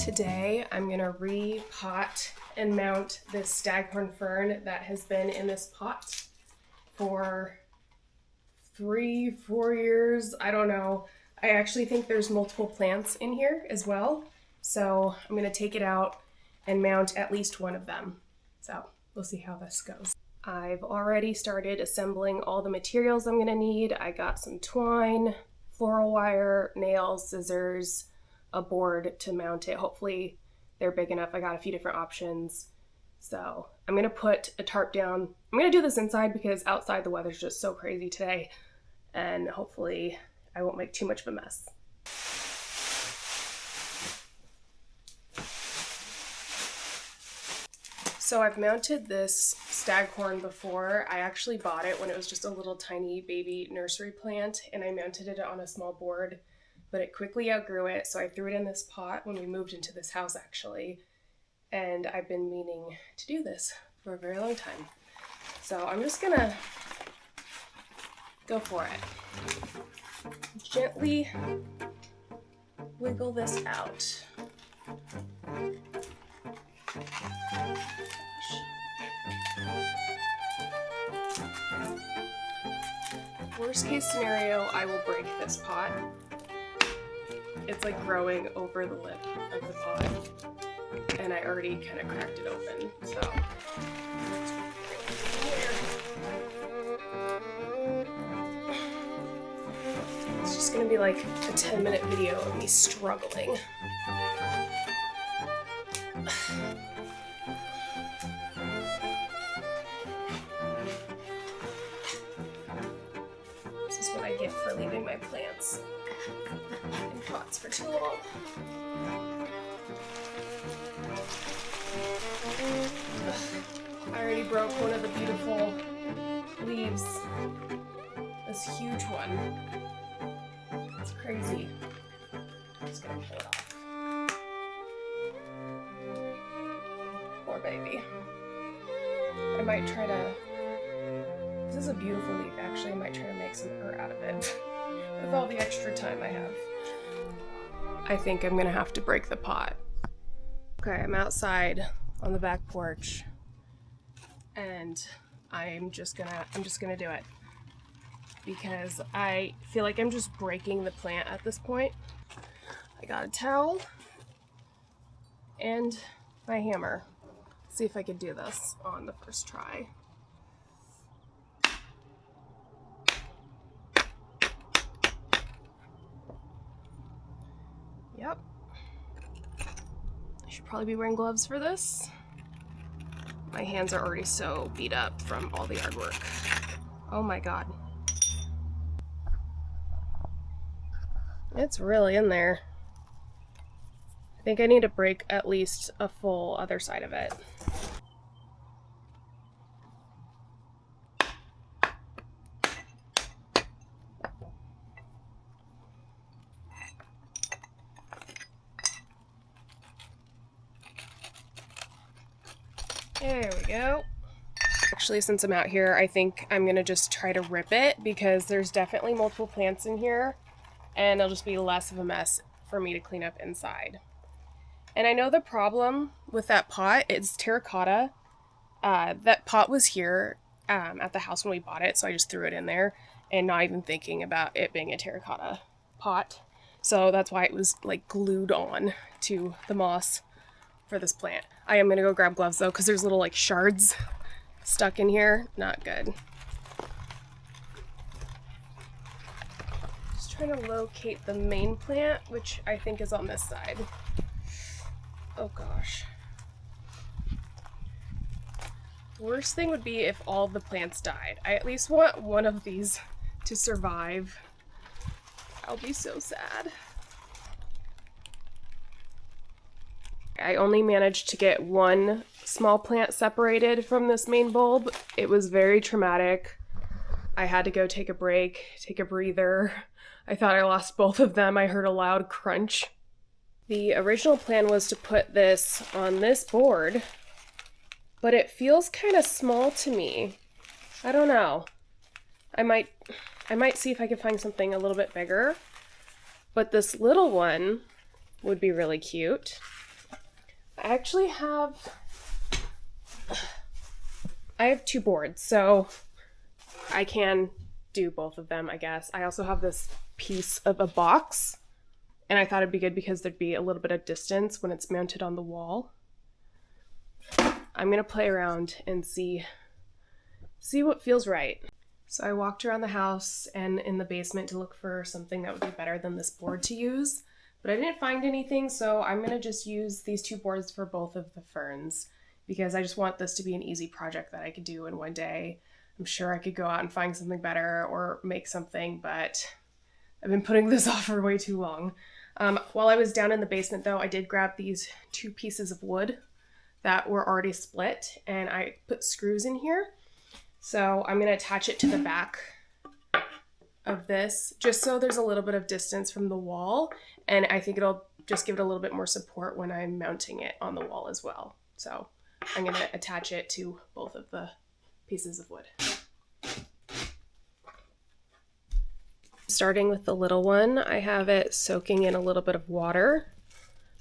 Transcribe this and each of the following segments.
Today I'm gonna repot and mount this Staghorn Fern that has been in this pot for 3-4 years. I don't know. I actually think there's multiple plants in here as well. So I'm gonna take it out and mount at least one of them. So we'll see how this goes. I've already started assembling all the materials I'm gonna need. I got some twine, floral wire, nails, scissors, a board to mount it. Hopefully they're big enough. I got a few different options. So I'm gonna put a tarp down. I'm gonna do this inside because outside the weather's just so crazy today, and hopefully I won't make too much of a mess. So I've mounted this staghorn before. I actually bought it when it was just a little tiny baby nursery plant, and I mounted it on a small board, but it quickly outgrew it, so I threw it in this pot when we moved into this house actually, and I've been meaning to do this for a very long time. So I'm just gonna go for it. Gently wiggle this out. Worst case scenario, I will break this pot. It's like growing over the lip of the pot, and I already kind of cracked it open, so. It's just gonna be like a 10-minute video of me struggling. This is what I get for leaving my plants in pots for too long. I already broke one of the beautiful leaves. This huge one. It's crazy. I'm just gonna pull it off. Poor baby. I might try to... This is a beautiful leaf, actually. I might try to make some art out of it with all the extra time I have. I think I'm gonna have to break the pot. Okay, I'm outside on the back porch, and I'm just gonna do it because I feel like I'm just breaking the plant at this point. I got a towel and my hammer. Let's see if I can do this on the first try. Yep. I should probably be wearing gloves for this. My hands are already so beat up from all the yard work. Oh my god. It's really in there. I think I need to break at least a full other side of it. There we go. Actually, since I'm out here, I think I'm gonna just try to rip it because there's definitely multiple plants in here, and it'll just be less of a mess for me to clean up inside. And I know the problem with that pot is terracotta. That pot was here at the house when we bought it, so I just threw it in there and not even thinking about it being a terracotta pot. So that's why it was like glued on to the moss for this plant. I am gonna go grab gloves though, because there's little like shards stuck in here. Not good. Just trying to locate the main plant, which I think is on this side. Oh gosh. Worst thing would be if all the plants died. I at least want one of these to survive. I'll be so sad. I only managed to get one small plant separated from this main bulb. It was very traumatic. I had to go take a break, take a breather. I thought I lost both of them. I heard a loud crunch. The original plan was to put this on this board, but it feels kind of small to me. I don't know. I might see if I can find something a little bit bigger, but this little one would be really cute. I actually have two boards, so I can do both of them, I guess. I also have this piece of a box, and I thought it'd be good because there'd be a little bit of distance when it's mounted on the wall. I'm gonna play around and see what feels right. So I walked around the house and in the basement to look for something that would be better than this board to use, but I didn't find anything, so I'm gonna just use these two boards for both of the ferns because I just want this to be an easy project that I could do in one day. I'm sure I could go out and find something better or make something, but I've been putting this off for way too long. While I was down in the basement though, I did grab these two pieces of wood that were already split and I put screws in here. So I'm going to attach it to the back of this just so there's a little bit of distance from the wall, and I think it'll just give it a little bit more support when I'm mounting it on the wall as well. So I'm going to attach it to both of the pieces of wood. Starting with the little one, I have it soaking in a little bit of water,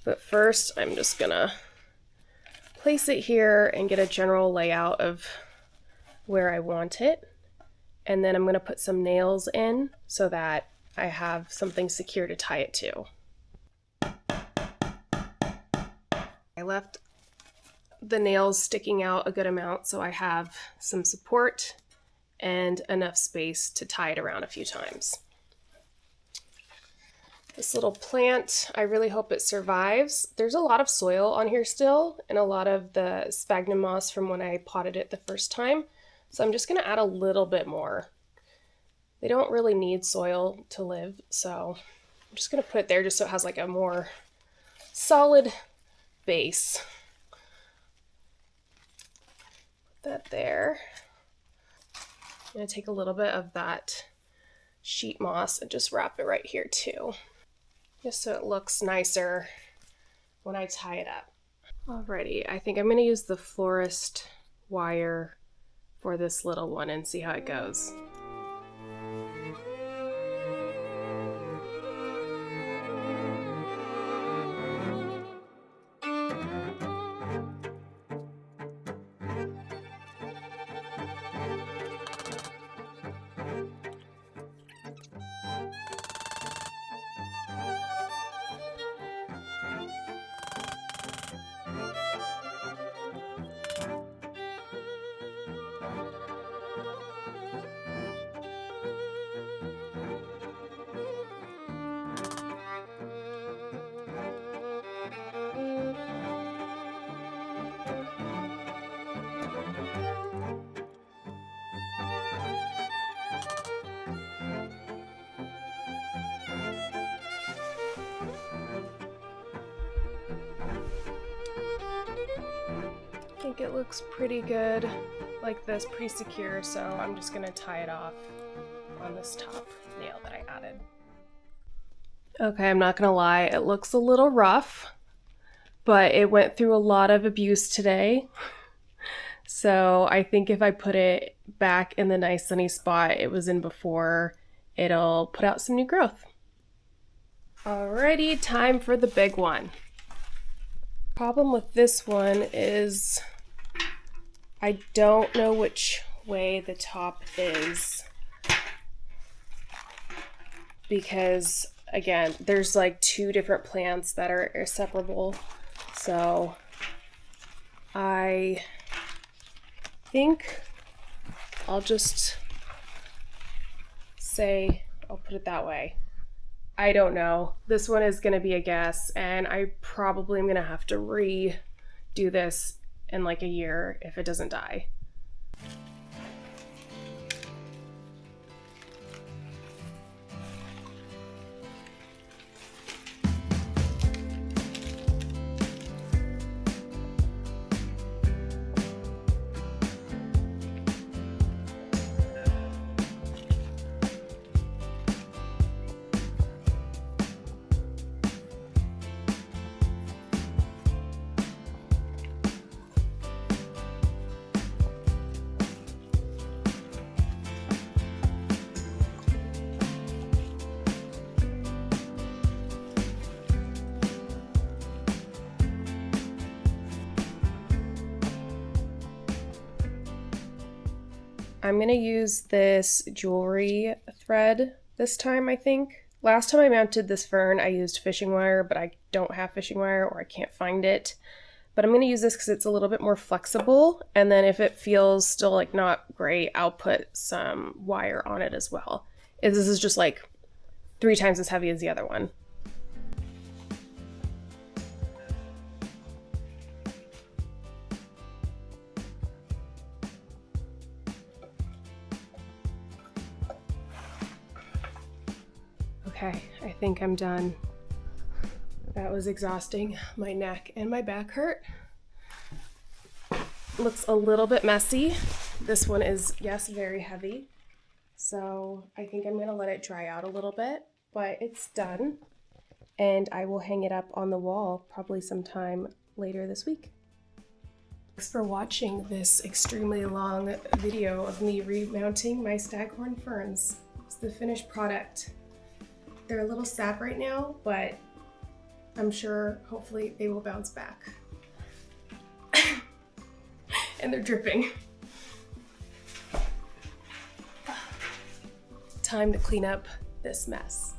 but first I'm just going to place it here and get a general layout of where I want it, and then I'm going to put some nails in so that I have something secure to tie it to. I left the nails sticking out a good amount so I have some support and enough space to tie it around a few times. This little plant, I really hope it survives. There's a lot of soil on here still and a lot of the sphagnum moss from when I potted it the first time. So I'm just going to add a little bit more. They don't really need soil to live, so I'm just going to put it there just so it has like a more solid base. Put that there. I'm going to take a little bit of that sheet moss and just wrap it right here too, just so it looks nicer when I tie it up. Alrighty, I think I'm going to use the florist wire for this little one and see how it goes. I think it looks pretty good like this, pretty secure, so I'm just gonna tie it off on this top nail that I added. Okay, I'm not gonna lie, it looks a little rough, but it went through a lot of abuse today. So I think if I put it back in the nice sunny spot it was in before, it'll put out some new growth. Alrighty, time for the big one. Problem with this one is I don't know which way the top is because, again, there's like two different plants that are separable. So I think I'll just say I'll put it that way. I don't know. This one is going to be a guess, and I probably am going to have to redo this in like a year if it doesn't die. I'm gonna use this jewelry thread this time, I think. Last time I mounted this fern, I used fishing wire, but I don't have fishing wire or I can't find it. But I'm gonna use this because it's a little bit more flexible. And then if it feels still like not great, I'll put some wire on it as well. This is just like 3 times as heavy as the other one. Okay, I think I'm done. That was exhausting. My neck and my back hurt. Looks a little bit messy. This one is, yes, very heavy. So I think I'm gonna let it dry out a little bit, but it's done. And I will hang it up on the wall probably sometime later this week. Thanks for watching this extremely long video of me remounting my Staghorn ferns. It's the finished product. They're a little sad right now, but I'm sure hopefully they will bounce back. And they're dripping. Time to clean up this mess.